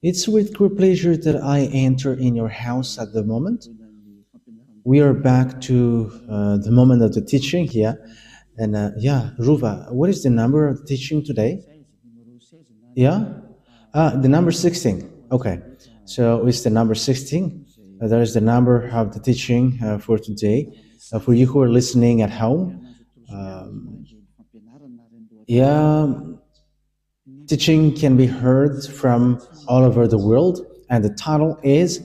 It's with great pleasure that I enter in your house at the moment. We are back to the moment of the teaching here. And Ruva, what is the number of the teaching today? Yeah? The number 16. Okay. So it's the number 16. That is the number of the teaching for today. For you who are listening at home, teaching can be heard from all over the world, and the title is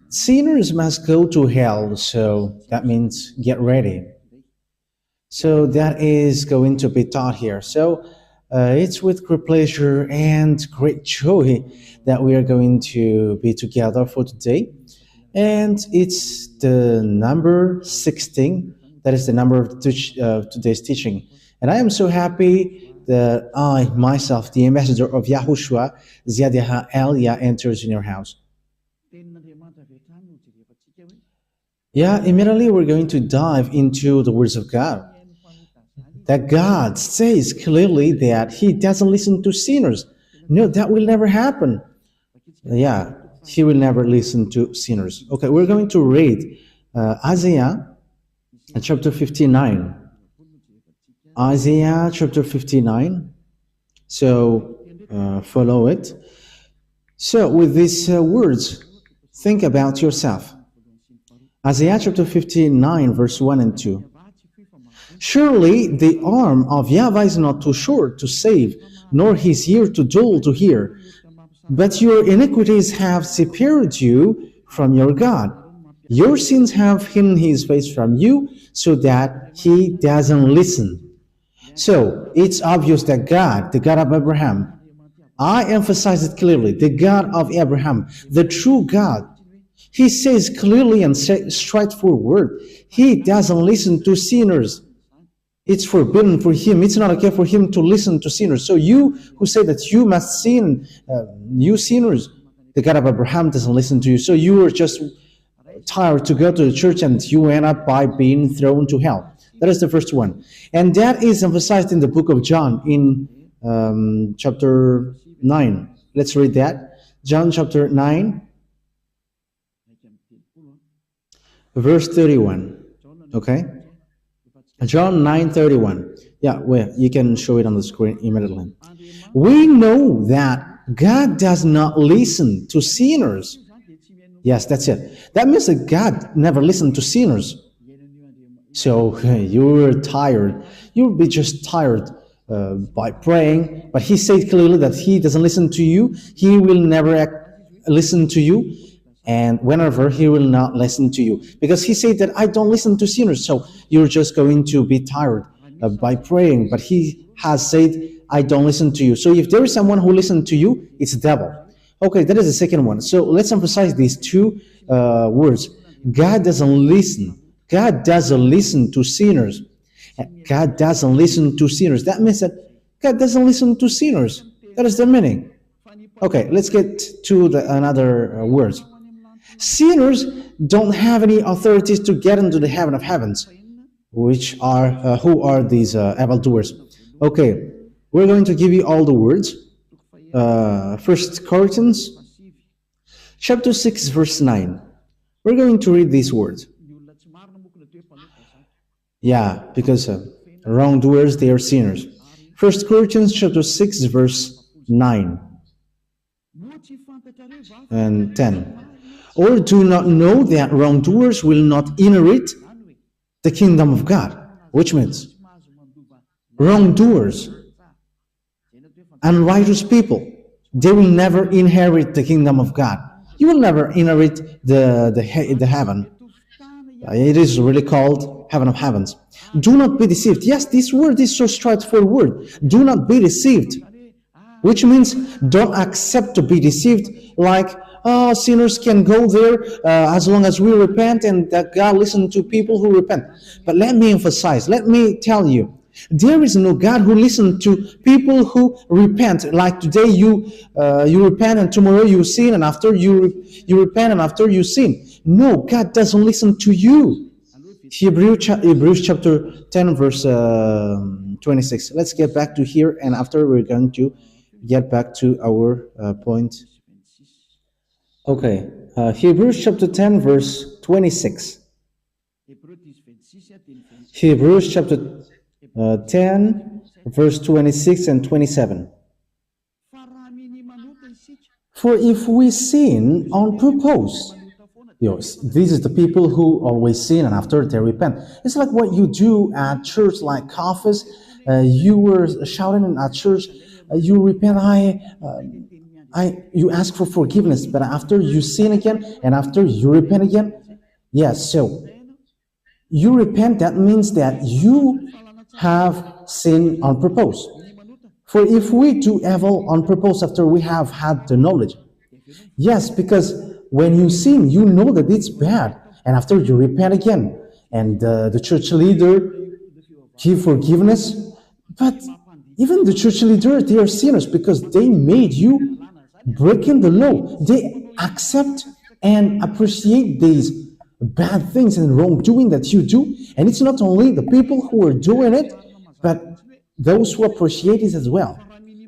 Sinners Must Go to Hell. So that means get ready. So that is going to be taught here. So it's with great pleasure and great joy that we are going to be together for today. And it's the number 16. That is the number of today's teaching. And I am so happy that I, myself, the ambassador of YAHOSHUAH, ZYAHVAH Elia, enters in your house. Yeah, immediately we're going to dive into the words of God. That God says clearly that He doesn't listen to sinners. No, that will never happen. Yeah, He will never listen to sinners. Okay, we're going to read Isaiah chapter 59. Isaiah chapter 59. So follow it. So with these words, think about yourself. Isaiah chapter 59, verse 1 and 2. Surely the arm of YAHVAH is not too short to save, nor his ear too dull to hear. But your iniquities have separated you from your God. Your sins have hidden his face from you, so that he doesn't listen. So it's obvious that God, the God of Abraham, I emphasize it clearly, the God of Abraham, the true God, He says clearly and straightforward, He doesn't listen to sinners. It's forbidden for Him. It's not okay for Him to listen to sinners. So you who say that you must sin, you sinners, the God of Abraham doesn't listen to you. So you are just tired to go to the church and you end up by being thrown to hell. That is the first one. And that is emphasized in the book of John in chapter 9. Let's read that. John chapter 9, verse 31. Okay? John 9:31. Yeah, well, you can show it on the screen immediately. We know that God does not listen to sinners. Yes, that's it. That means that God never listened to sinners. So you're tired. You'll be just tired by praying. But He said clearly that He doesn't listen to you. He will never listen to you. And whenever He will not listen to you. Because He said that I don't listen to sinners. So you're just going to be tired by praying. But He has said, I don't listen to you. So if there is someone who listens to you, it's the devil. Okay, that is the second one. So let's emphasize these two words. God doesn't listen. God doesn't listen to sinners. God doesn't listen to sinners. That means that God doesn't listen to sinners. That is the meaning. Okay, let's get to another words. Sinners don't have any authorities to get into the heaven of heavens, which are who are these evildoers? Okay, we're going to give you all the words. 1 Corinthians chapter 6, verse 9. We're going to read these words. Yeah, because wrongdoers, they are sinners. 1 Corinthians chapter 6, verse 9 and 10. Or do not know that wrongdoers will not inherit the kingdom of God? Which means wrongdoers, unrighteous people, they will never inherit the kingdom of God. You will never inherit the heaven. It is really called heaven of heavens. Do not be deceived. Yes, this word is so straightforward. Do not be deceived. Which means don't accept to be deceived like, sinners can go there as long as we repent and that God listens to people who repent. But let me emphasize, let me tell you, there is no God who listens to people who repent. Like today you repent and tomorrow you sin and after you repent and after you sin. No, God doesn't listen to you. Hebrews chapter 10 verse 26. Let's get back to here and after we're going to get back to our point. Okay, Hebrews chapter 10, verse 26. Hebrews chapter 10, verse 26 and 27. For if we sin on purpose, yes, these are the people who always sin and after they repent. It's like what you do at church, like coffees. You were shouting at church, you repent, you ask for forgiveness, but after you sin again and after you repent again, yes, so you repent, that means that you have sinned on purpose. For if we do evil on purpose after we have had the knowledge, yes, because when you sin, you know that it's bad, and after you repent again, and the church leader give forgiveness, but even the church leader, they are sinners because they made you breaking the law. They accept and appreciate these bad things and wrongdoing that you do, and it's not only the people who are doing it, but those who appreciate it as well.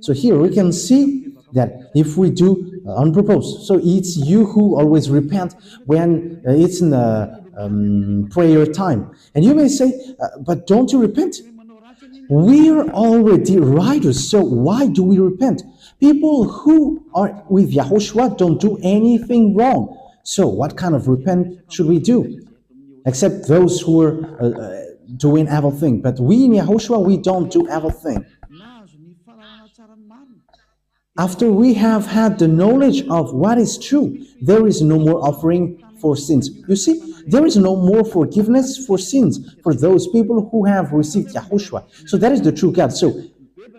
So here we can see that if we do on purpose, so it's you who always repent when it's in the prayer time, and you may say, but don't you repent? We're already righteous, so why do we repent? People who are with YAHOSHUAH don't do anything wrong. So what kind of repent should we do? Except those who are doing evil thing. But we in YAHOSHUAH, we don't do evil thing. After we have had the knowledge of what is true, there is no more offering for sins. You see, there is no more forgiveness for sins for those people who have received YAHOSHUAH. So that is the true God. So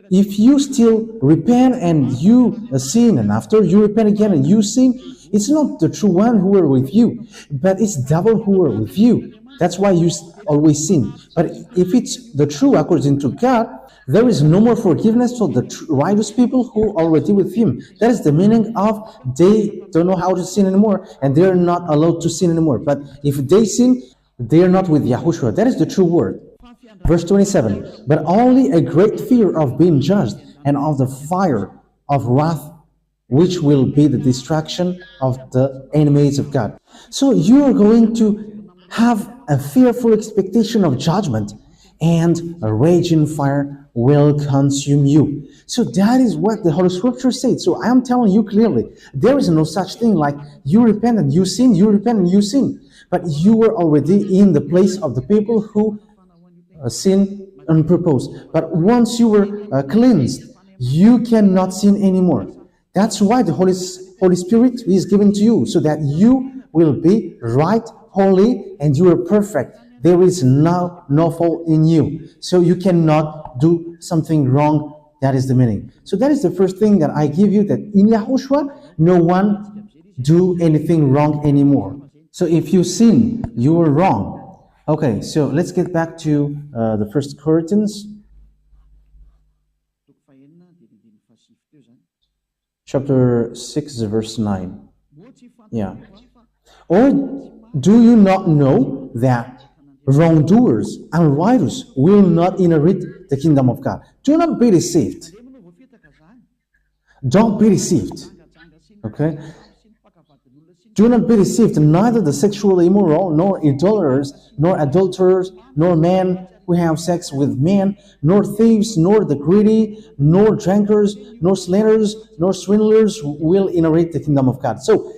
if you still repent and you sin, and after you repent again and you sin, it's not the true one who are with you, but it's devil who are with you. That's why you always sin. But if it's the true according to God, there is no more forgiveness for the righteous people who are already with Him. That is the meaning of they don't know how to sin anymore, and they are not allowed to sin anymore. But if they sin, they are not with YAHOSHUAH. That is the true word. Verse 27, but only a great fear of being judged and of the fire of wrath, which will be the destruction of the enemies of God. So you are going to have a fearful expectation of judgment, and a raging fire will consume you. So that is what the Holy Scripture says. So I am telling you clearly, there is no such thing like you repent and you sin, you repent and you sin. But you were already in the place of the people who sin on purpose. But once you were cleansed, you cannot sin anymore. That's why the Holy Spirit is given to you, so that you will be right, holy, and you are perfect. There is no fault in you. So you cannot do something wrong. That is the meaning. So that is the first thing that I give you, that in YAHOSHUAH, no one do anything wrong anymore. So if you sin, you are wrong. Okay, so let's get back to the 1 Corinthians chapter 6, verse 9. Yeah. Or do you not know that wrongdoers and righteous will not inherit the kingdom of God? Do not be deceived. Don't be deceived. Okay? Do not be deceived. Neither the sexually immoral, nor idolaters, nor adulterers, nor men who have sex with men, nor thieves, nor the greedy, nor drunkards, nor slanderers, nor swindlers will inherit the kingdom of God. So,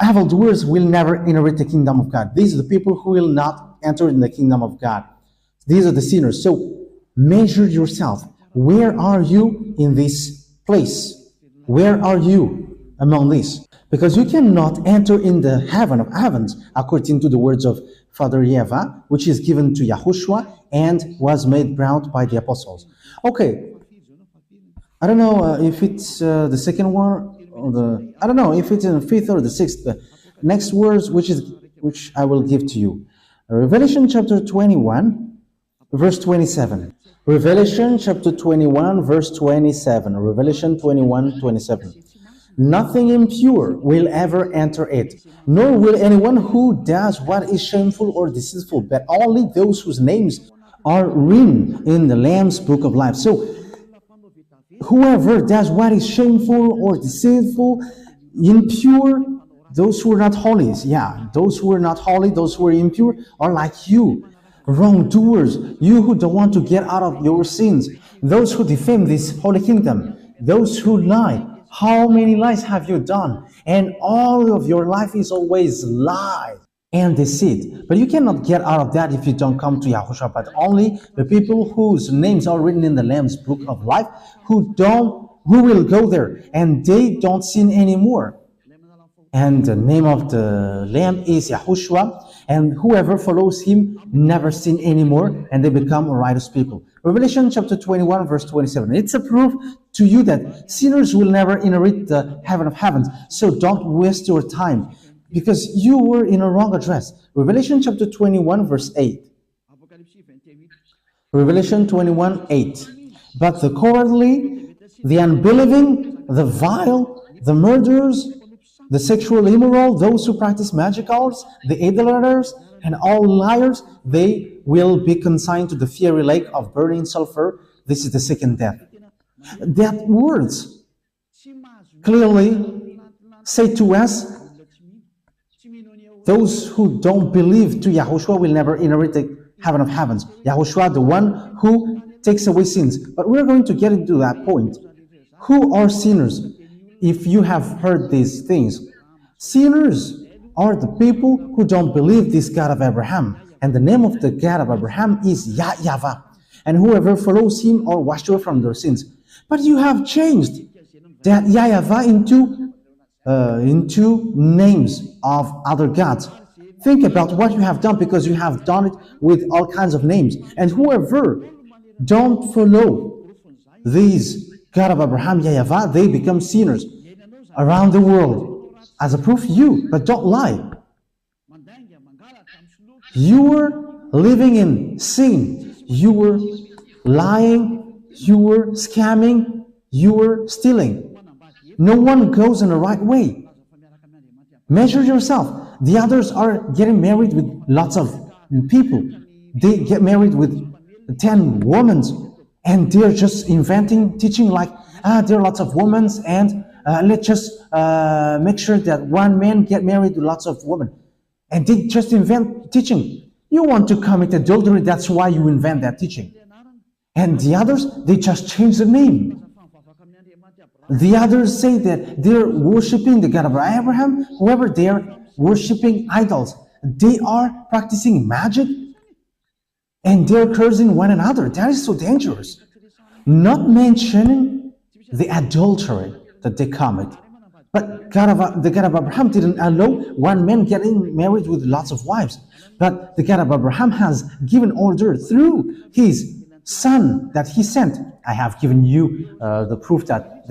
evildoers will never inherit the kingdom of God. These are the people who will not enter in the kingdom of God. These are the sinners. So, measure yourself. Where are you in this place? Where are you among these? Because you cannot enter in the heaven of heavens, according to the words of Father YAHVAH, which is given to YAHOSHUAH and was made proud by the apostles. Okay, I don't know if it's the second one or I don't know if it's in the fifth or the sixth. The next words, which I will give to you. Revelation chapter 21, verse 27. Revelation chapter 21, verse 27. Revelation 21, 27. Nothing impure will ever enter it, nor will anyone who does what is shameful or deceitful, but only those whose names are written in the Lamb's book of life. So, whoever does what is shameful or deceitful, impure, those who are not holy, those who are not holy, those who are impure are like you, wrongdoers, you who don't want to get out of your sins, those who defame this holy kingdom, those who lie. How many lies have you done? And all of your life is always lie and deceit. But you cannot get out of that if you don't come to Yahushua, but only the people whose names are written in the Lamb's book of life, who will go there, and they don't sin anymore. And the name of the Lamb is Yahushua, and whoever follows him never sin anymore, and they become righteous people. Revelation chapter 21, verse 27. It's a proof to you that sinners will never inherit the heaven of heavens. So don't waste your time, because you were in a wrong address. Revelation chapter 21, verse 8. Revelation 21, 8. But the cowardly, the unbelieving, the vile, the murderers, the sexual immoral, those who practice magic arts, the idolaters, and all liars, they will be consigned to the fiery lake of burning sulfur. This is the second death. That words clearly say to us, those who don't believe to Yahushua will never inherit the heaven of heavens. Yahushua, the one who takes away sins. But we're going to get into that point. Who are sinners? If you have heard these things, sinners are the people who don't believe this God of Abraham. And the name of the God of Abraham is YAHVAH. And whoever follows him are washed away from their sins. But you have changed that YAHVAH into names of other gods. Think about what you have done, because you have done it with all kinds of names. And whoever don't follow these God of Abraham, YAHVAH, they become sinners around the world. As a proof, but don't lie. You were living in sin. You were lying. You were scamming. You were stealing. No one goes in the right way. Measure yourself. The others are getting married with lots of people. They get married with 10 women, and they're just inventing, teaching like, there are lots of women, and let's just make sure that one man get married with lots of women. And they just invent teaching. You want to commit adultery, that's why you invent that teaching. And the others, they just change the name. The others say that they're worshiping the God of Abraham. However, they are worshiping idols. They are practicing magic, and they're cursing one another. That is so dangerous. Not mentioning the adultery that they commit. But the God of Abraham didn't allow one man getting married with lots of wives. But the God of Abraham has given order through his son that he sent. I have given you the proof that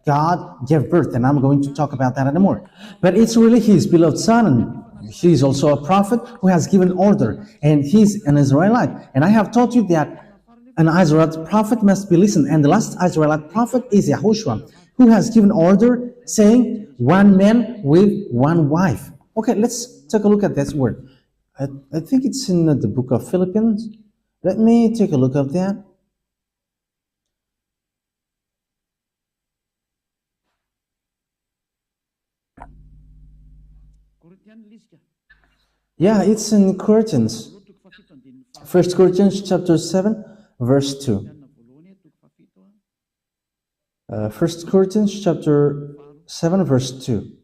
God gave birth, and I'm going to talk about that anymore. But it's really his beloved son, and he's also a prophet who has given order, and he's an Israelite. And I have taught you that an Israelite prophet must be listened, and the last Israelite prophet is YAHOSHUAH, who has given order saying one man with one wife. Okay, let's take a look at this word. I think it's in the book of Philippians. Let me take a look at that. Yeah, it's in Corinthians. 1 Corinthians chapter 7, verse 2. 1 Corinthians chapter 7, verse 2.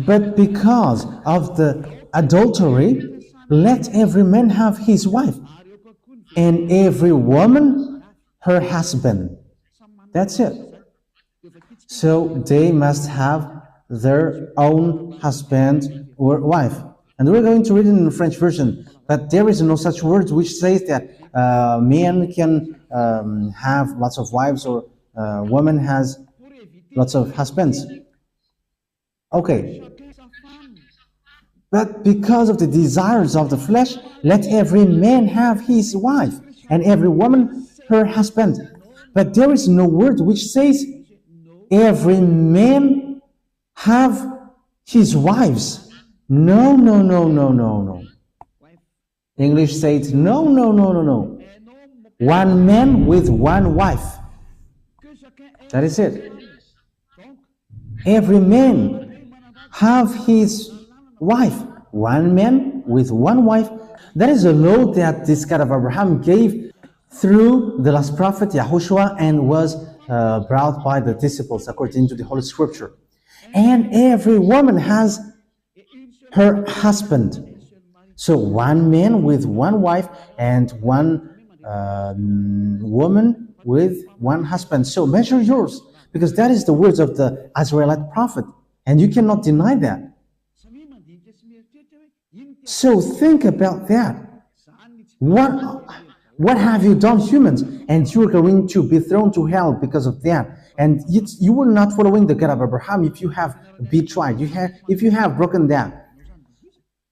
But because of the adultery, let every man have his wife, and every woman her husband. That's it. So they must have their own husband or wife. And we're going to read it in the French version, but there is no such word which says that men can have lots of wives, or woman has lots of husbands. Okay. But because of the desires of the flesh, let every man have his wife, and every woman her husband. But there is no word which says every man have his wives. No. English says, no, no, no, no, no. One man with one wife. That is it. Every man have his wife. One man with one wife. That is a law that this God of Abraham gave through the last prophet YAHOSHUAH and was brought by the disciples according to the Holy Scripture. And every woman has her husband. So one man with one wife and one woman with one husband. So measure yours, because that is the words of the Israelite prophet, and you cannot deny that. So think about that. What have you done, humans? And you are going to be thrown to hell because of that. And you were not following the God of Abraham if you have betrayed, if you have broken that.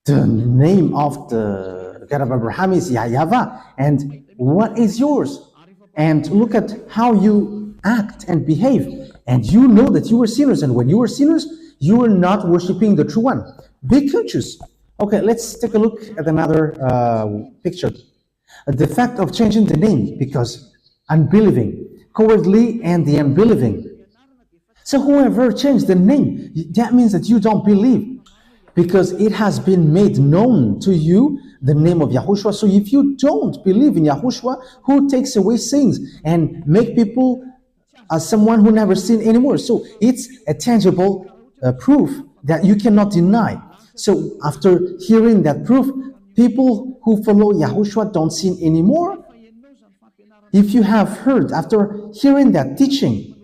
The name of the God of Abraham is YAHVAH, and what is yours? And look at how you act and behave, and you know that you were sinners, and when you were sinners, you were not worshiping the true one. Be conscious. Okay, let's take a look at another picture. The fact of changing the name, because unbelieving, cowardly, and the unbelieving. So whoever changed the name, that means that you don't believe, because it has been made known to you, the name of YAHOSHUAH. So if you don't believe in YAHOSHUAH, who takes away sins and make people as someone who never sinned anymore. So it's a tangible proof that you cannot deny. So after hearing that proof, people who follow YAHOSHUAH don't sin anymore. If you have heard after hearing that teaching,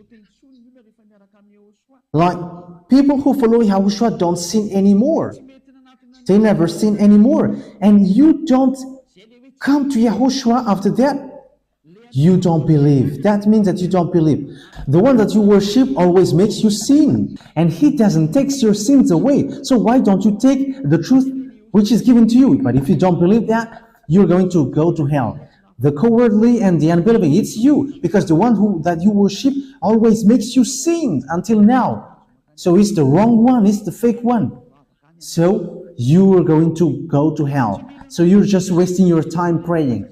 like people who follow YAHOSHUAH don't sin anymore. They never sin anymore. And you don't come to YAHOSHUAH after that, you don't believe. That means that you don't believe. The one that you worship always makes you sin, and he doesn't take your sins away. So why don't you take the truth which is given to you? But if you don't believe that, you're going to go to hell. The cowardly and the unbelieving, it's you, because the one that you worship always makes you sin until now. So it's the wrong one, it's the fake one. So you are going to go to hell. So you're just wasting your time praying.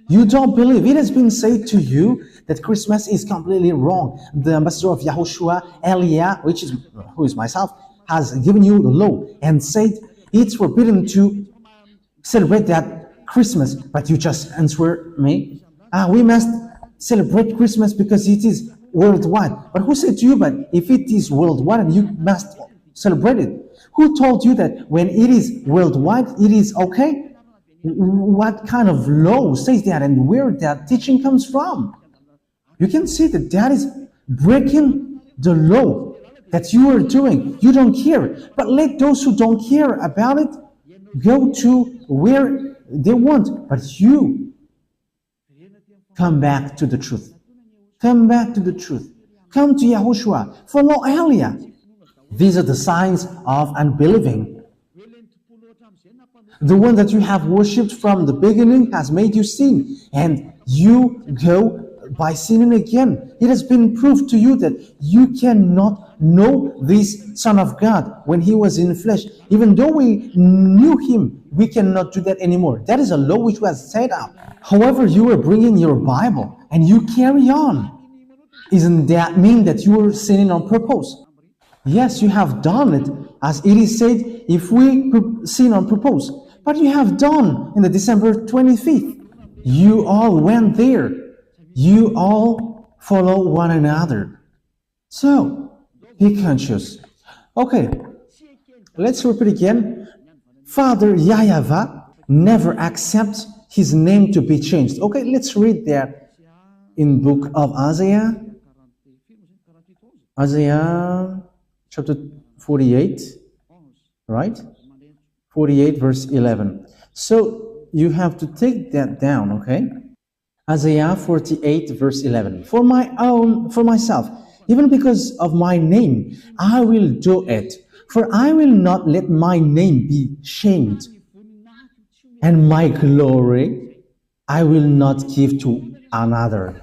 You don't believe. It has been said to you that Christmas is completely wrong. The ambassador of YAHOSHUAH, Elia, who is myself, has given you the law and said it's forbidden to celebrate that Christmas. But you just answer me, we must celebrate Christmas because it is worldwide. But who said to you, but if it is worldwide, you must celebrate it? Who told you that when it is worldwide, it is okay? What kind of law says that, and where that teaching comes from? You can see that that is breaking the law that you are doing. You don't care. But let those who don't care about it go to where they want. But you come back to the truth. Come back to the truth. Come to YAHOSHUAH. Follow Elia. These are the signs of unbelieving. The one that you have worshipped from the beginning has made you sin, and you go by sinning again. It has been proved to you that you cannot know this Son of God when he was in flesh. Even though we knew him, we cannot do that anymore. That is a law which was set up. However, you are bringing your Bible and you carry on. Isn't that mean that you are sinning on purpose? Yes, you have done it, as it is said, if we sin on purpose. But you have done in the December 25th. You all went there. You all follow one another. So, be conscious. Okay, let's repeat again. Father YAHVAH never accepts his name to be changed. Okay, let's read that in book of Isaiah. Isaiah chapter 48, right? 48 verse 11. So you have to take that down, okay? Isaiah 48 verse 11. For myself, even because of my name, I will do it. For I will not let my name be shamed. And my glory I will not give to another.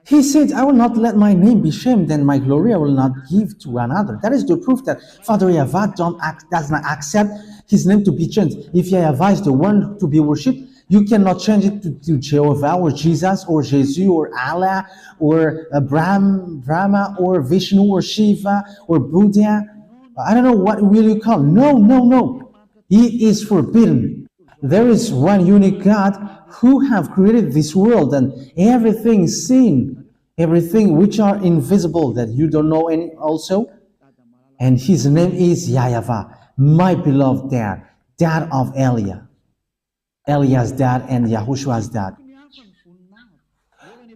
He said, I will not let my name be shamed, and my glory I will not give to another. That is the proof that Father YAHVAH does not accept his name to be changed. If YAHVAH is the one to be worshipped, You cannot change it to Jehovah or Jesus or Jesus or Allah or Brahma or Vishnu or Shiva or Buddha. I don't know what will you call. No, no, no. It is forbidden. There is one unique God who have created this world and everything seen, everything which are invisible that you don't know any also. And his name is YAHVAH, my beloved dad, dad of Eliah's dad and Yahoshua's dad.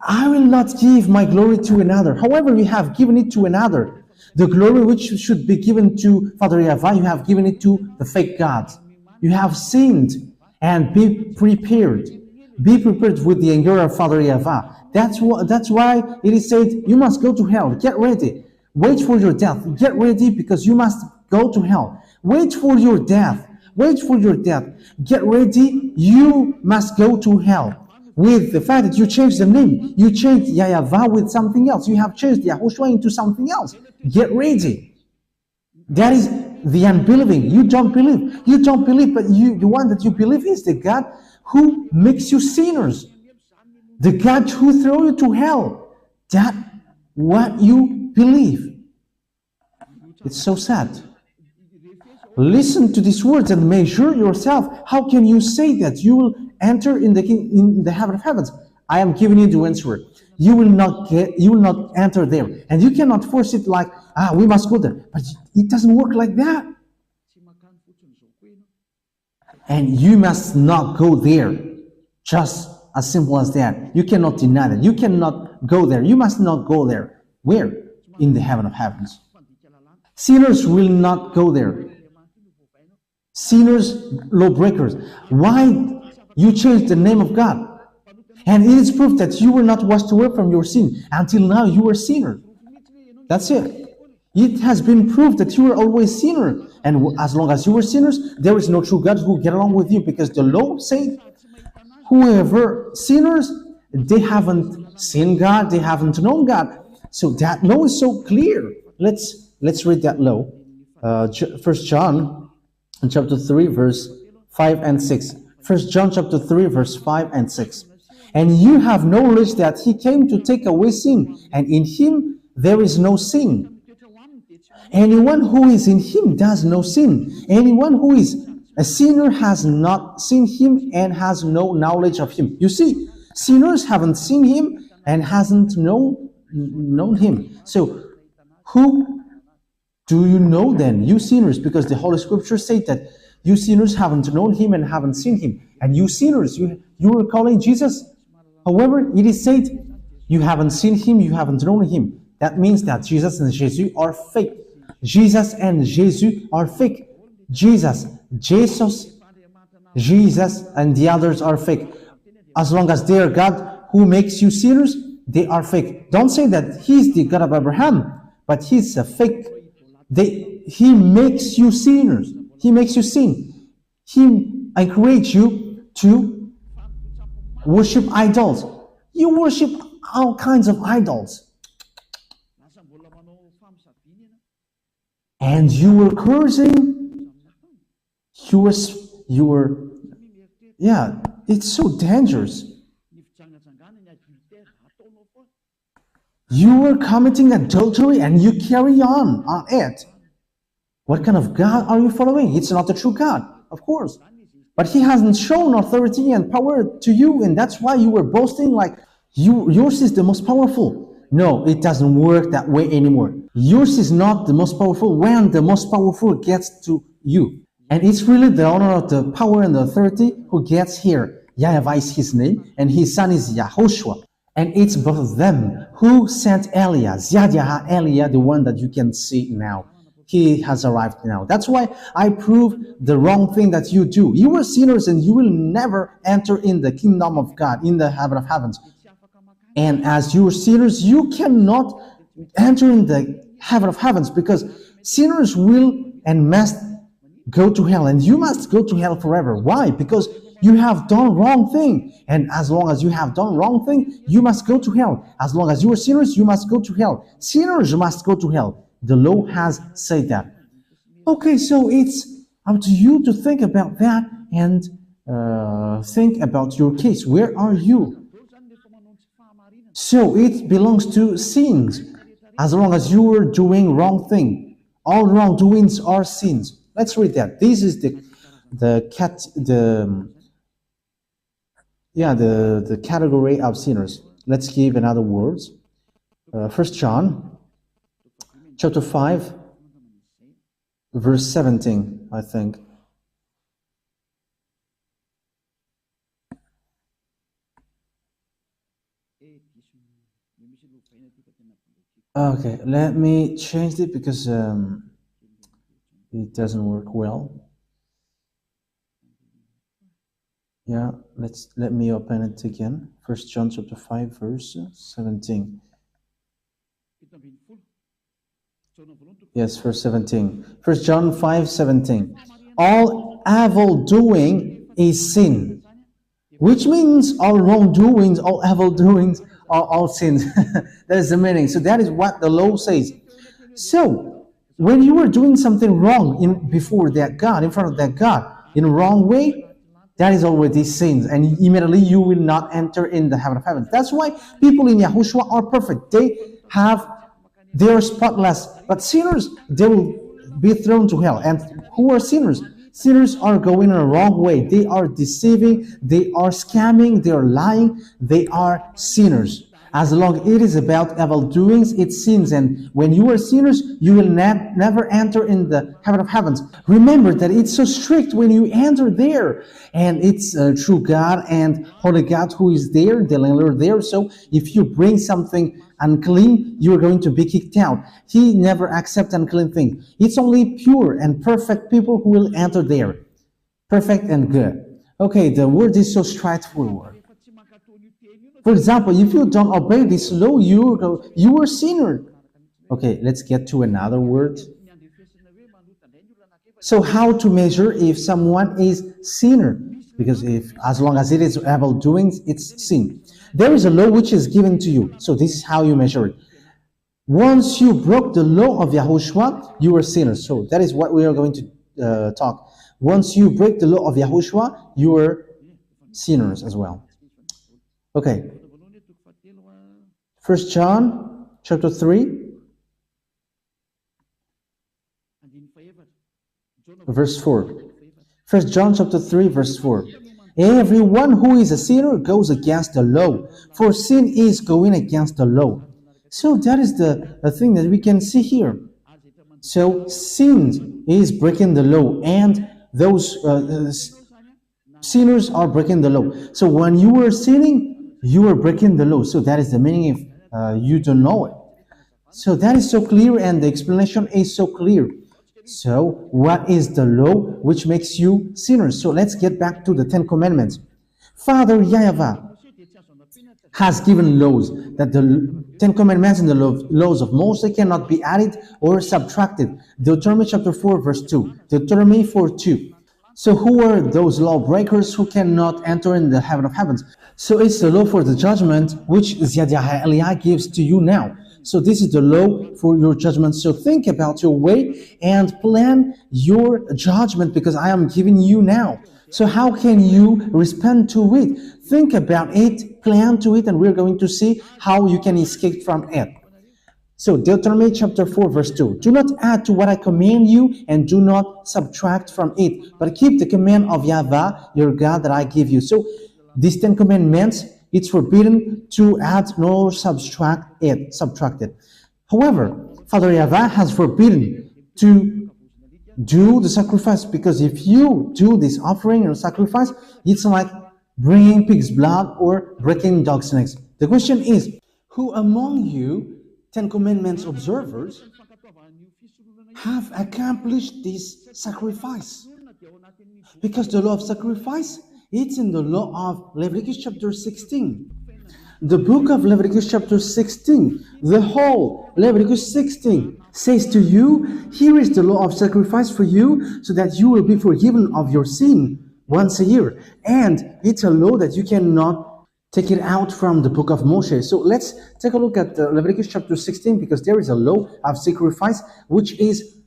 I will not give my glory to another. However, you have given it to another. The glory which should be given to Father YAHVAH, you have given it to the fake gods. You have sinned, and be prepared. Be prepared with the anger of Father YAHVAH. That's why it is said, you must go to hell. Get ready. Wait for your death. Get ready because you must go to hell. Wait for your death. Wait for your death. Get ready. You must go to hell. With the fact that you changed the name, you changed YAHVAH with something else. You have changed YAHOSHUAH into something else. Get ready. That is the unbelieving. You don't believe. You don't believe, but the one that you believe is the God who makes you sinners. The God who throws you to hell. That's what you believe. It's so sad. Listen to these words and measure yourself. How can you say that you will enter in the heaven of heavens? I am giving you the answer. You will not enter there, and you cannot force it like, we must go there. But it doesn't work like that. And you must not go there. Just as simple as that. You cannot deny that. You cannot go there. You must not go there. Where? In the heaven of heavens. Sinners will not go there. Sinners, lawbreakers. Why you changed the name of God? And it is proof that you were not washed away from your sin. Until now, you were a sinner. That's it. It has been proved that you were always sinner. And as long as you were sinners, there is no true God who will get along with you, because the law says, whoever sinners, they haven't seen God, they haven't known God. So that law is so clear. Let's read that law. 1 John chapter 3, verse 5 and 6. 1 John chapter 3, verse 5 and 6. And you have knowledge that he came to take away sin, and in him there is no sin. Anyone who is in him does no sin. Anyone who is a sinner has not seen him and has no knowledge of him. You see, sinners haven't seen him and hasn't known him. So, who do you know then? You sinners, because the Holy Scriptures say that you sinners haven't known him and haven't seen him. And you sinners, you were calling Jesus. However, it is said, you haven't seen him, you haven't known him. That means that Jesus and Jesus are fake. Jesus and Jesus are fake. Jesus, and the others are fake. As long as they are God who makes you sinners, they are fake. Don't say that he's the God of Abraham, but he's a fake. He makes you sinners. He makes you sin. He encourages you to worship idols. You worship all kinds of idols. And you were cursing. You were, yeah, it's so dangerous. You were committing adultery and you carry on it. What kind of God are you following? It's not the true God, of course. But he hasn't shown authority and power to you, and that's why you were boasting like yours is the most powerful. No, it doesn't work that way anymore. Yours is not the most powerful when the most powerful gets to you. And it's really the honor of the power and the authority who gets here. YAHVAH is his name, and his son is YAHOSHUAH. And it's both of them who sent Eliah, Eliah, the one that you can see now. He has arrived now. That's why I prove the wrong thing that you do. You are sinners and you will never enter in the kingdom of God, in the heaven of heavens. And as you are sinners, you cannot enter in the heaven of heavens, because sinners will and must go to hell, and you must go to hell forever. Why? Because you have done wrong thing, and as long as you have done wrong thing, you must go to hell. As long as you are sinners, you must go to hell. Sinners must go to hell. The law has said that. Okay, so it's up to you to think about that and think about your case. Where are you? So it belongs to sins. As long as you are doing wrong thing, all wrongdoings are sins. Let's read that. This is the category of sinners. Let's give another words. 1 John chapter 5 verse 17, I think. Okay, let me change it because it doesn't work well. Yeah, let me open it again. 1 John chapter 5 verse 17. Yes, verse 17. 1 John 5:17. All evil doing is sin, which means all wrongdoings, all evil doings are all sins. That is the meaning. So that is what the law says. So when you are doing something wrong before that God, in front of that God, in a wrong way, that is already sins, and immediately you will not enter in the heaven of heavens. That's why people in Yahushua are perfect. They are spotless, but sinners, they will be thrown to hell. And who are sinners? Sinners are going in a wrong way. They are deceiving, they are scamming, they are lying, they are sinners. As long as it is about evil doings, it's sins. And when you are sinners, you will never enter in the heaven of heavens. Remember that it's so strict when you enter there. And it's true God and Holy God who is there, the landlord there. So if you bring something unclean, you are going to be kicked out. He never accepts unclean things. It's only pure and perfect people who will enter there. Perfect and good. Okay, the word is so straightforward. For example, if you don't obey this law, you are a sinner. Okay, let's get to another word. So how to measure if someone is sinner? Because as long as it is evil doings, it's sin. There is a law which is given to you. So this is how you measure it. Once you broke the law of YAHOSHUAH, you are sinners. So that is what we are going to talk. Once you break the law of YAHOSHUAH, you are sinners as well. Okay. 1 John chapter 3 verse 4. 1 John chapter 3 verse 4. Everyone who is a sinner goes against the law, for sin is going against the law. So that is the thing that we can see here. So sin is breaking the law, and those sinners are breaking the law. So when you are sinning, you are breaking the law. So that is the meaning if you don't know it. So that is so clear, and the explanation is so clear. So what is the law which makes you sinners? So let's get back to the 10 Commandments. Father YAHVAH has given laws that the 10 Commandments and the laws of Moses cannot be added or subtracted. Deuteronomy chapter 4 verse 2. Deuteronomy 4:2. So who are those lawbreakers who cannot enter in the heaven of heavens? So it's the law for the judgment which Ziyadiyah gives to you now. So this is the law for your judgment. So think about your way and plan your judgment, because I am giving you now. So how can you respond to it? Think about it, plan to it, and we're going to see how you can escape from it. So Deuteronomy chapter 4 verse 2. Do not add to what I command you, and do not subtract from it, but keep the command of YAHVAH, your God, that I give you. So these 10 commandments, it's forbidden to add nor subtract it. However, Father YAHVAH has forbidden to do the sacrifice, because if you do this offering or sacrifice, it's like bringing pig's blood or breaking dog's necks. The question is, who among you, 10 Commandments observers, have accomplished this sacrifice? Because the law of sacrifice, it's in the law of Leviticus chapter 16. The book of Leviticus chapter 16, the whole Leviticus 16 says to you, here is the law of sacrifice for you, so that you will be forgiven of your sin once a year. And it's a law that you cannot take it out from the book of Moses. So let's take a look at Leviticus chapter 16, because there is a law of sacrifice, which is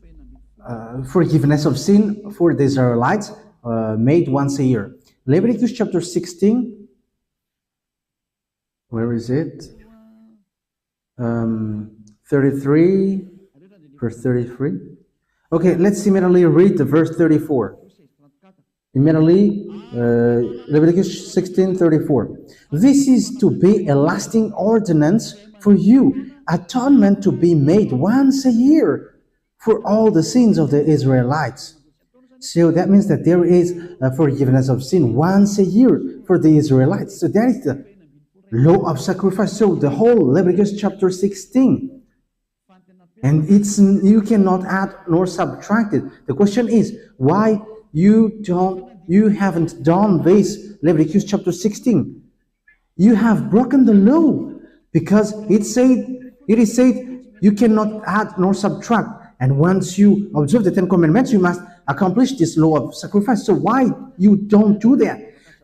forgiveness of sin for the Israelites, made once a year. Leviticus chapter 16. Where is it? 33, verse 33. Okay, let's immediately read the verse 34. Immediately, Leviticus 16:34. This is to be a lasting ordinance for you, atonement to be made once a year for all the sins of the Israelites. So that means that there is a forgiveness of sin once a year for the Israelites. So that is the law of sacrifice. So the whole Leviticus chapter 16. And you cannot add nor subtract it. The question is why you haven't done this Leviticus chapter 16. You have broken the law because it is said you cannot add nor subtract. And once you observe the 10 commandments, you must accomplish this law of sacrifice. So why you don't do that?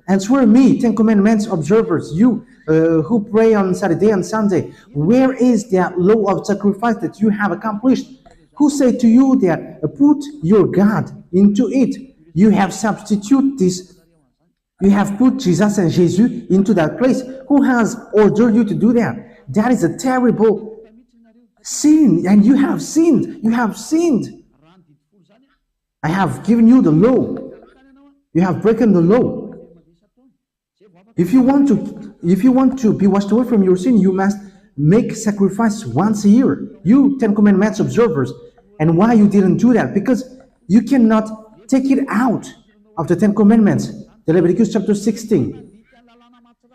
Answer me, 10 commandments observers, you who pray on Saturday and Sunday, where is that law of sacrifice that you have accomplished? Who said to you that put your God into it? You have substituted this. You have put Jesus and Jesus into that place. Who has ordered you to do that? That is a terrible sin, and you have sinned. You have sinned. I have given you the law. You have broken the law. If you want to be washed away from your sin, you must make sacrifice once a year. You 10 commandments observers. And why you didn't do that? Because you cannot take it out of the 10 commandments. The Leviticus chapter 16.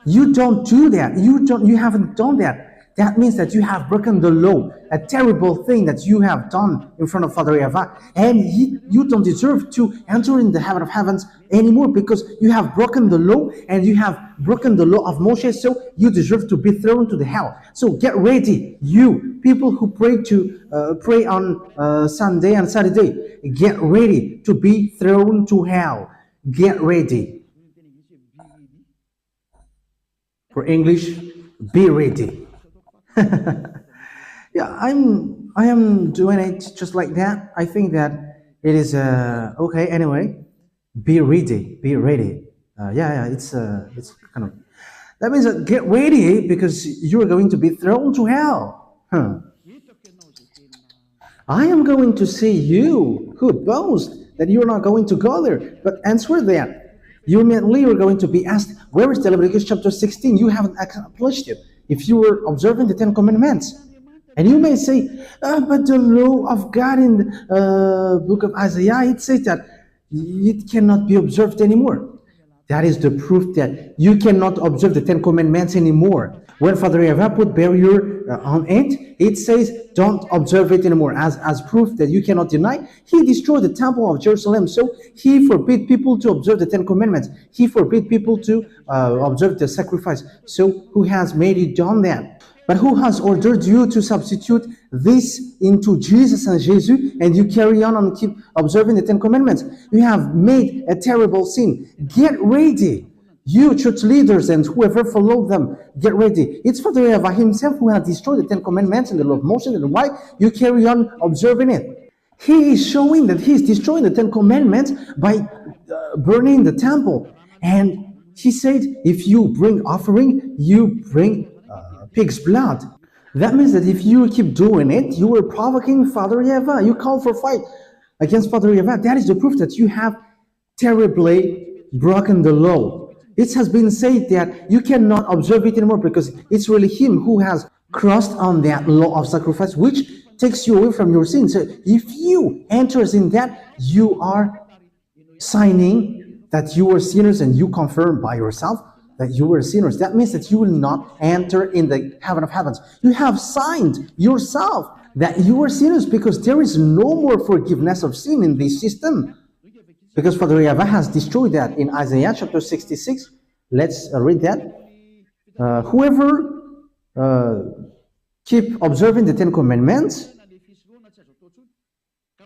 You don't do that. You haven't done that. That means that you have broken the law, a terrible thing that you have done in front of Father YAHVAH, and you don't deserve to enter in the heaven of heavens anymore because you have broken the law and you have broken the law of Moshe, so you deserve to be thrown to the hell. So get ready, you people who pray on Sunday and Saturday, get ready to be thrown to hell. Get ready. For English, be ready. Yeah, I am doing it just like that. I think that it is okay. Anyway, be ready. Be ready. It's kind of that means get ready because you are going to be thrown to hell. I am going to say you who boast that you are not going to go there, but answer that. You immediately are going to be asked, where is the Leviticus chapter 16? You haven't accomplished it. If you were observing the 10 commandments. And you may say, but the law of God in the book of Isaiah, it says that it cannot be observed anymore. That is the proof that you cannot observe the 10 commandments anymore. When Father YAHVAH put barrier on it, it says don't observe it anymore. As proof that you cannot deny, he destroyed the temple of Jerusalem. So he forbid people to observe the 10 commandments. He forbid people to observe the sacrifice. So who has made you done that? But who has ordered you to substitute this into Jesus and Jesus, and you carry on and keep observing the 10 commandments? You have made a terrible sin. Get ready. You church leaders and whoever followed them, get ready. It's Father YAHVAH himself who has destroyed the 10 commandments and the law of Moses, and why you carry on observing it. He is showing that he is destroying the 10 commandments by burning the temple. And he said, if you bring offering, you bring pig's blood. That means that if you keep doing it, you are provoking Father YAHVAH. You call for fight against Father YAHVAH. That is the proof that you have terribly broken the law. It has been said that you cannot observe it anymore because it's really him who has crossed on that law of sacrifice, which takes you away from your sin. So if you enter in that, you are signing that you are sinners, and you confirm by yourself that you were sinners. That means that you will not enter in the heaven of heavens. You have signed yourself that you are sinners because there is no more forgiveness of sin in this system. Because Father YAHVAH has destroyed that in Isaiah chapter 66. Let's read that. Whoever keep observing the 10 commandments,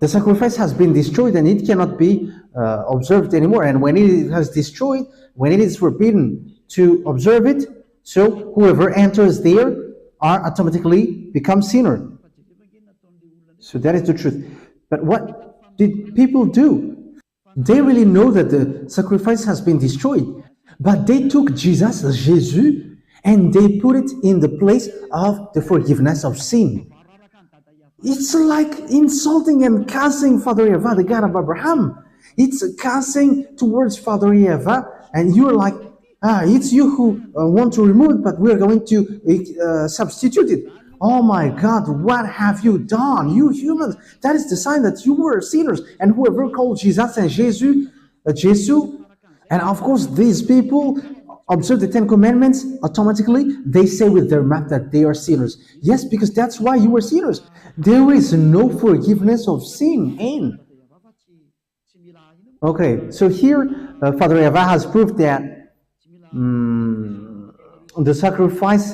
the sacrifice has been destroyed and it cannot be observed anymore. And when it has destroyed, when it is forbidden to observe it, so whoever enters there are automatically become sinner. So that is the truth. But what did people do? They really know that the sacrifice has been destroyed, but they took Jesus, Jésus, and they put it in the place of the forgiveness of sin. It's like insulting and cursing Father YAHVAH, the God of Abraham. It's cursing towards Father YAHVAH, and you're like, it's you who want to remove it, but we're going to substitute it. Oh my God, what have you done, you humans? That is the sign that you were sinners. And whoever called Jesus and Jesus, and of course these people observe the Ten Commandments, automatically they say with their mouth that they are sinners. Yes, because that's why you were sinners. There is no forgiveness of sin in. Okay, so here Father YAHVAH has proved that the sacrifice,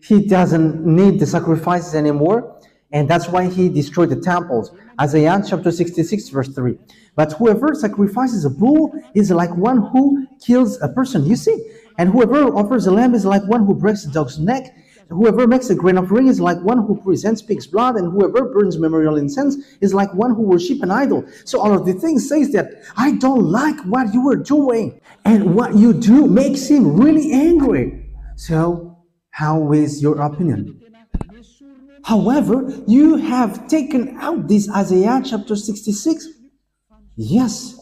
he doesn't need the sacrifices anymore, and that's why he destroyed the temples. Isaiah chapter 66 verse 3. But whoever sacrifices a bull is like one who kills a person, you see. And whoever offers a lamb is like one who breaks a dog's neck. Whoever makes a grain offering is like one who presents pig's blood, and whoever burns memorial incense is like one who worships an idol. So all of the things says that I don't like what you are doing, and what you do makes him really angry. So how is your opinion? However, you have taken out this Isaiah chapter 66. Yes,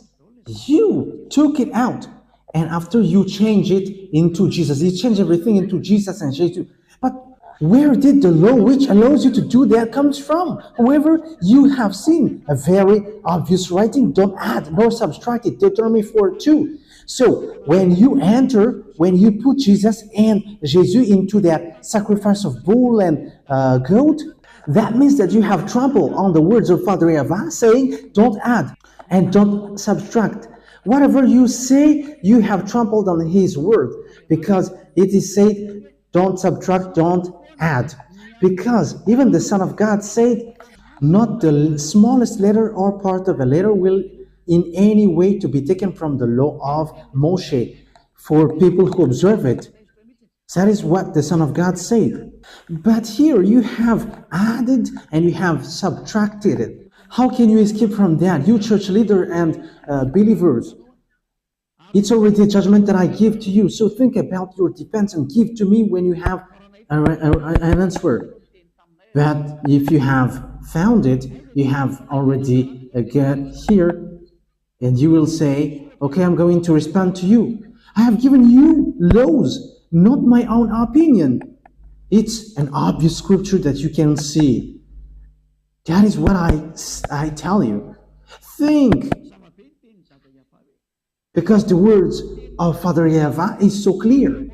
you took it out. And after you change it into Jesus, you change everything into Jesus and Jesus. But where did the law which allows you to do that comes from? However, you have seen a very obvious writing. Don't add nor subtract it. Deuteronomy 4:2. So when you put Jesus and Jesus into that sacrifice of bull and goat, that means that you have trampled on the words of Father YAHVAH saying, don't add and don't subtract. Whatever you say, you have trampled on his word, because it is said, don't subtract, don't add. Because even the Son of God said, not the smallest letter or part of a letter will in any way to be taken from the law of Moshe for people who observe it. That is what the Son of God said. But here you have added and you have subtracted it. How can you escape from that? You church leader and believers, it's already a judgment that I give to you. So think about your defense and give to me when you have an answer. But if you have found it, you have already got here, and you will say, okay, I'm going to respond to you. I have given you laws, not my own opinion. It's an obvious scripture that you can see. That is what I tell you. Think. Because the words of Father YAHVAH is so clear.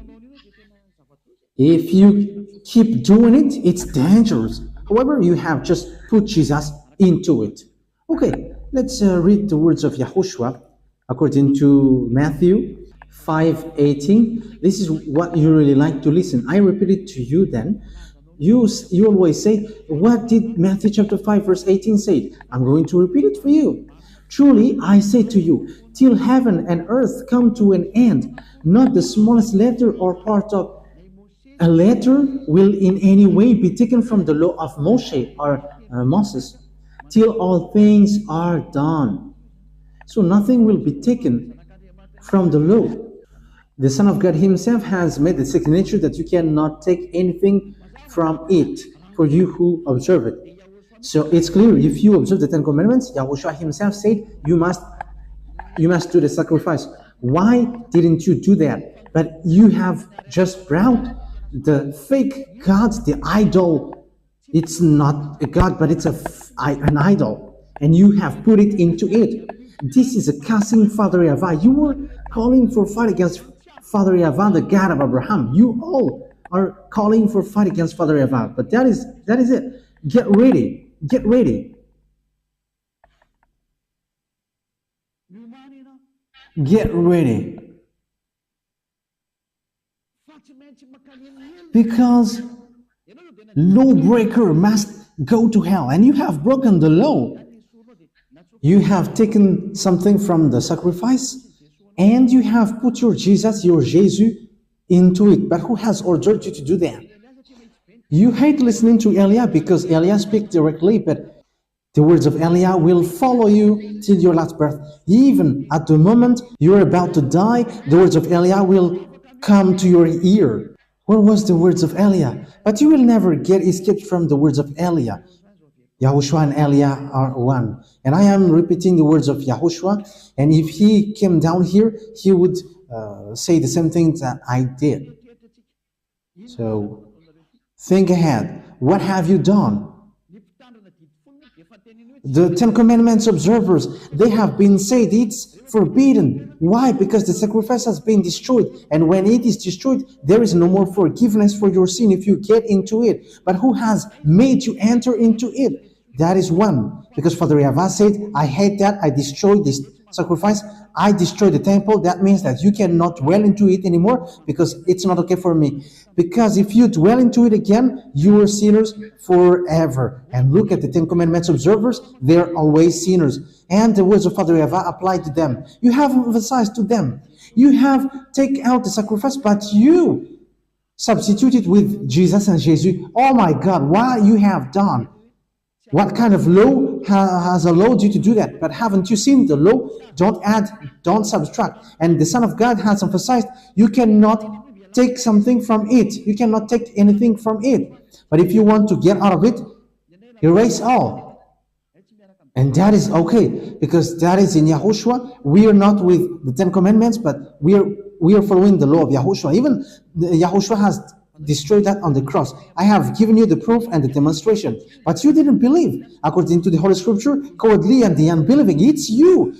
If you keep doing it, it's dangerous. However, you have just put Jesus into it. Okay, let's read the words of YAHOSHUAH according to Matthew 5:18. This is what you really like to listen. I repeat it to you then. You always say, what did Matthew chapter 5 verse 18 say? I'm going to repeat it for you. Truly, I say to you, till heaven and earth come to an end, not the smallest letter or part of a letter will in any way be taken from the law of Moshe or Moses, till all things are done. So nothing will be taken from the law. The Son of God himself has made the signature that you cannot take anything from it for you who observe it. So it's clear, if you observe the Ten Commandments, YAHOSHUAH himself said, you must do the sacrifice. Why didn't you do that? But you have just brought the fake gods, the idol. It's not a god, but it's an idol. And you have put it into it. This is a cursing Father YAHVAH. You were calling for fight against Father YAHVAH, the God of Abraham. You all are calling for fight against Father YAHVAH. But that is it. Get ready. Get ready. Get ready. Because lawbreaker must go to hell, and you have broken the law. You have taken something from the sacrifice, and you have put your Jesus into it. But who has ordered you to do that? You hate listening to Elia because Elia speaks directly, but The words of Eliah will follow you till your last breath. Even at the moment you're about to die, the words of Eliah will come to your ear. What was the words of Eliah? But you will never get escaped from the words of Eliah. Yahushua and Eliah are one. And I am repeating the words of Yahushua. And if he came down here, he would say the same thing that I did. So think ahead. What have you done? The Ten Commandments observers, they have been said it's forbidden. Why? Because the sacrifice has been destroyed. And when it is destroyed, there is no more forgiveness for your sin if you get into it. But who has made you enter into it? That is one. Because Father YAHVAH said, I hate that. I destroyed this sacrifice. I destroyed the temple. That means that you cannot dwell into it anymore because it's not okay for me. Because if you dwell into it again, you are sinners forever. And look at the Ten Commandments observers, they're always sinners. And the words of Father YAHVAH apply to them. You have emphasized to them. You have taken out the sacrifice, but you substituted with Jesus and Jesus. Oh my God, what you have done? What kind of law has allowed you to do that? But haven't you seen the law? Don't add, don't subtract. And the Son of God has emphasized, you cannot take something from it. You cannot take anything from it. But if you want to get out of it, erase all. And that is okay, because that is in Yahushua. We are not with the Ten Commandments, but we are following the law of Yahushua. Even Yahushua has destroyed that on the cross. I have given you the proof and the demonstration, but you didn't believe. According to the Holy Scripture, cowardly and the unbelieving, it's you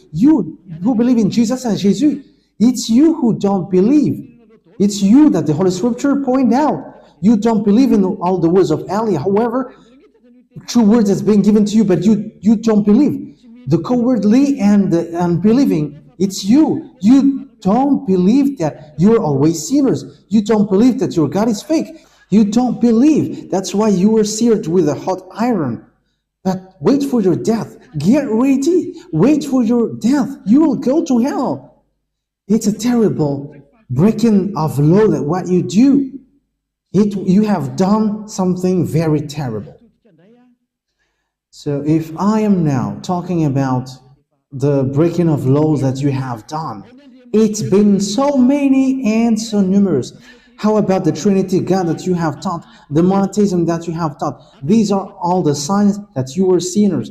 who believe in Jesus and Jesus. It's you who don't believe. It's you that the Holy Scripture point out. You don't believe in all the words of Eliah. However, true words has been given to you, but you don't believe. The cowardly and the unbelieving, it's you. You don't believe that you're always sinners. You don't believe that your God is fake. You don't believe. That's why you were seared with a hot iron. But wait for your death. Get ready. Wait for your death. You will go to hell. It's a terrible breaking of law that what you do. You have done something very terrible. So if I am now talking about the breaking of laws that you have done, it's been so many and so numerous. How about the Trinity God that you have taught, the monotheism that you have taught? These are all the signs that you were sinners.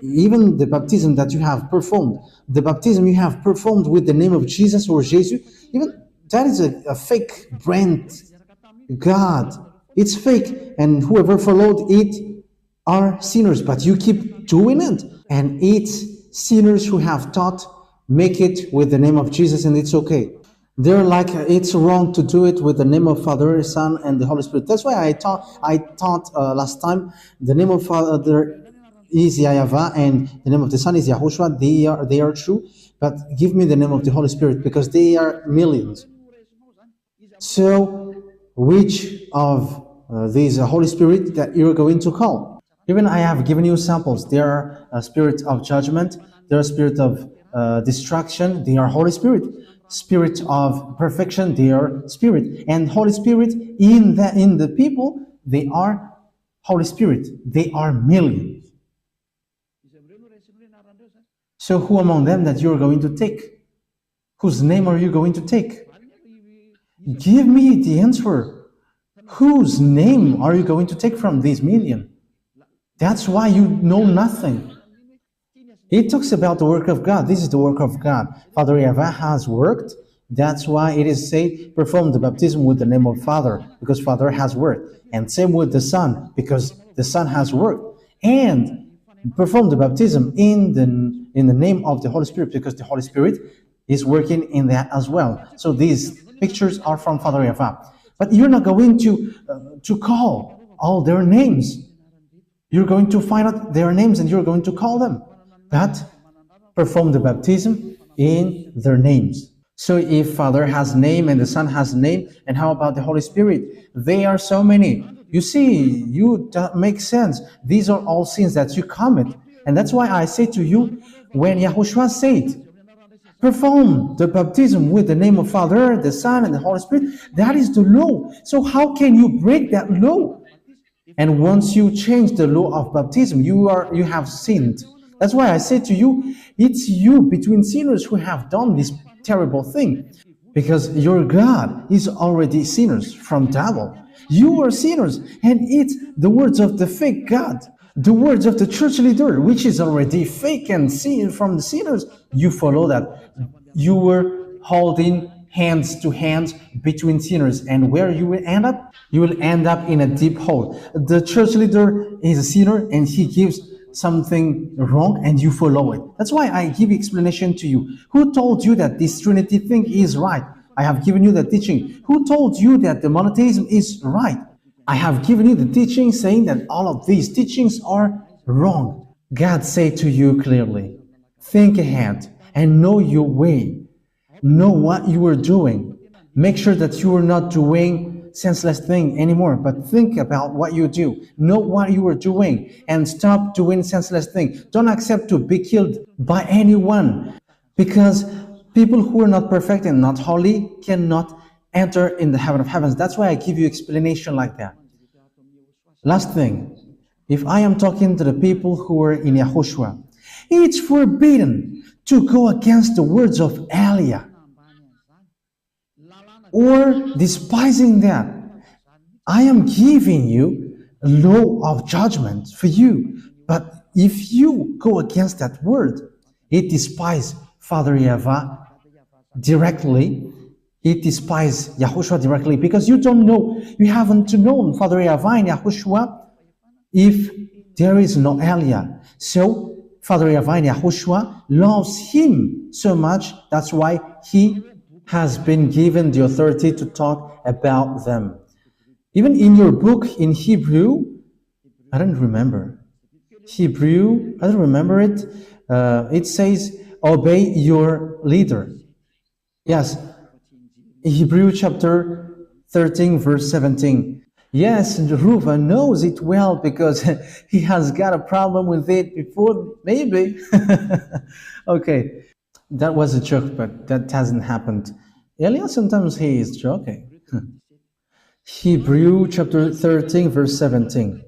Even the baptism that you have performed, the baptism you have performed with the name of Jesus or Jesus, even that is a fake brand God. It's fake, and whoever followed it are sinners, but you keep doing it. And it's sinners who have taught, make it with the name of Jesus, and it's okay. They're like, it's wrong to do it with the name of Father, Son, and the Holy Spirit. That's why I taught last time, the name of Father is YAHVAH, and the name of the Son is YAHOSHUAH. They are true, but give me the name of the Holy Spirit, because they are millions. So, which of these Holy Spirit that you're going to call? Even I have given you samples. There are a spirit of judgment. There are spirit of destruction. They are Holy Spirit. Spirit of perfection. They are Spirit. And Holy Spirit in the people, they are Holy Spirit. They are millions. So who among them that you're going to take? Whose name are you going to take? Give me the answer. Whose name are you going to take from these million? That's why you know nothing. It talks about the work of God. This is the work of God. Father YAHVAH has worked. That's why it is said, perform the baptism with the name of Father, because Father has worked. And same with the Son, because the Son has worked. And perform the baptism in the name of the Holy Spirit, because the Holy Spirit is working in that as well. So these pictures are from Father YAHVAH. But you're not going to call all their names. You're going to find out their names and you're going to call them. But perform the baptism in their names. So if Father has name and the Son has name, and how about the Holy Spirit? They are so many. You see, that makes sense. These are all sins that you commit. And that's why I say to you, when Yahushua said, perform the baptism with the name of Father, the Son, and the Holy Spirit, that is the law. So how can you break that law? And once you change the law of baptism, you have sinned. That's why I say to you, it's you between sinners who have done this terrible thing. Because your God is already sinners from devil. You are sinners, and it's the words of the fake God, the words of the church leader, which is already fake and seen from the sinners. You follow that. You were holding hands to hands between sinners, and where you will end up? You will end up in a deep hole. The church leader is a sinner, and he gives something wrong, and you follow it. That's why I give explanation to you. Who told you that this Trinity thing is right? I have given you the teaching. Who told you that the monotheism is right? I have given you the teaching saying that all of these teachings are wrong. God said to you clearly, think ahead and know your way. Know what you are doing. Make sure that you are not doing senseless thing anymore, but think about what you do. Know what you are doing and stop doing senseless thing. Don't accept to be killed by anyone, because people who are not perfect and not holy cannot enter in the heaven of heavens. That's why I give you explanation like that. Last thing, if I am talking to the people who are in YAHOSHUAH, it's forbidden to go against the words of Elia or despising that. I am giving you a law of judgment for you. But if you go against that word, it despises Father YAHVAH directly. It despises YAHOSHUAH directly, because you don't know, you haven't known Father YAHVAH and YAHOSHUAH if there is no Elia. So Father YAHVAH and YAHOSHUAH loves him so much, that's why he has been given the authority to talk about them. Even in your book in Hebrew, I don't remember. Hebrew, I don't remember it. It says, obey your leader. Yes, Hebrew chapter 13, verse 17. Yes, Reuven knows it well because he has got a problem with it before, maybe. Okay, that was a joke, but that hasn't happened. Elias, sometimes he is joking. Hebrew chapter 13, verse 17.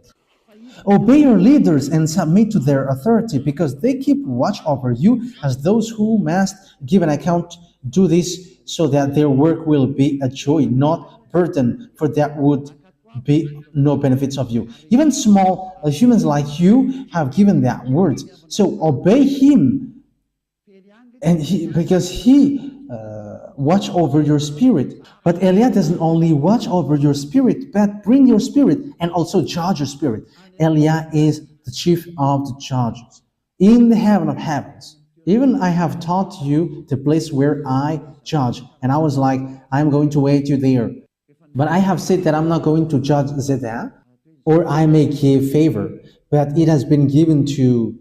Obey your leaders and submit to their authority, because they keep watch over you as those who must give an account. Do this so that their work will be a joy, not burden, for that would be no benefits of you. Even small humans like you have given that word. So obey him, and because he watch over your spirit. But Elia doesn't only watch over your spirit, but bring your spirit and also judge your spirit. Elia is the chief of the judges in the heaven of heavens. Even I have taught you the place where I judge, and I was like, I'm going to wait you there. But I have said that I'm not going to judge Zedek, or I may give favor, but it has been given to,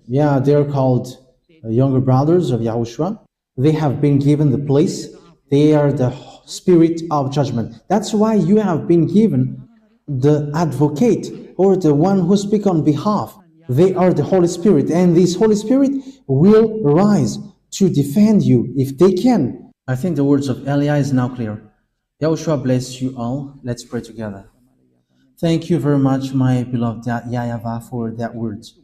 they're called younger brothers of YAHOSHUAH. They have been given the place. They are the spirit of judgment. That's why you have been given the advocate, or the one who speaks on behalf. They are the Holy Spirit, and this Holy Spirit will rise to defend you if they can. I think the words of Elia is now clear. YAHOSHUAH bless you all. Let's pray together. Thank you very much, my beloved YAHVAH, for that words.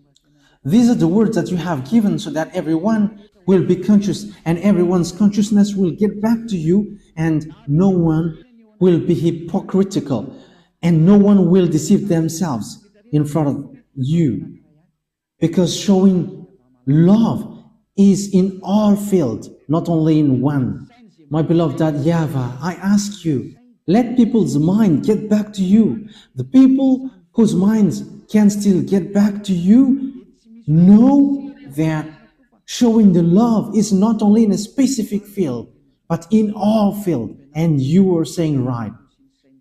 These are the words that you have given so that everyone will be conscious, and everyone's consciousness will get back to you, and no one will be hypocritical, and no one will deceive themselves in front of you. Because showing love is in all fields, not only in one. My beloved YAHVAH, I ask you, let people's mind get back to you. The people whose minds can still get back to you, know that showing the love is not only in a specific field, but in all fields. And you are saying right.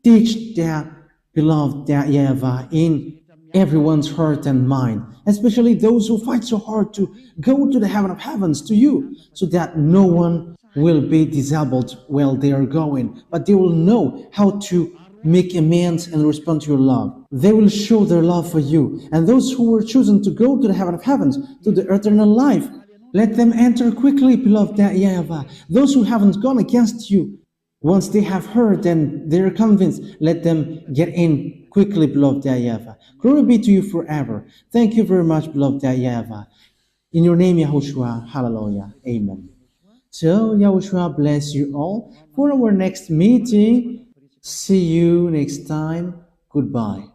Teach that, beloved YAHVAH, in everyone's heart and mind, especially those who fight so hard to go to the heaven of heavens, to you, so that no one will be disabled while they are going, but they will know how to make amends and respond to your love. They will show their love for you. And those who were chosen to go to the heaven of heavens, to the eternal life, let them enter quickly, beloved YAHVAH. Those who haven't gone against you, Once they have heard, then they're convinced. Let them get in quickly, beloved YAHVAH. Glory be to you forever. Thank you very much, beloved YAHVAH. In your name, YAHOSHUAH. Hallelujah. Amen. So, YAHOSHUAH bless you all. For our next meeting, see you next time. Goodbye.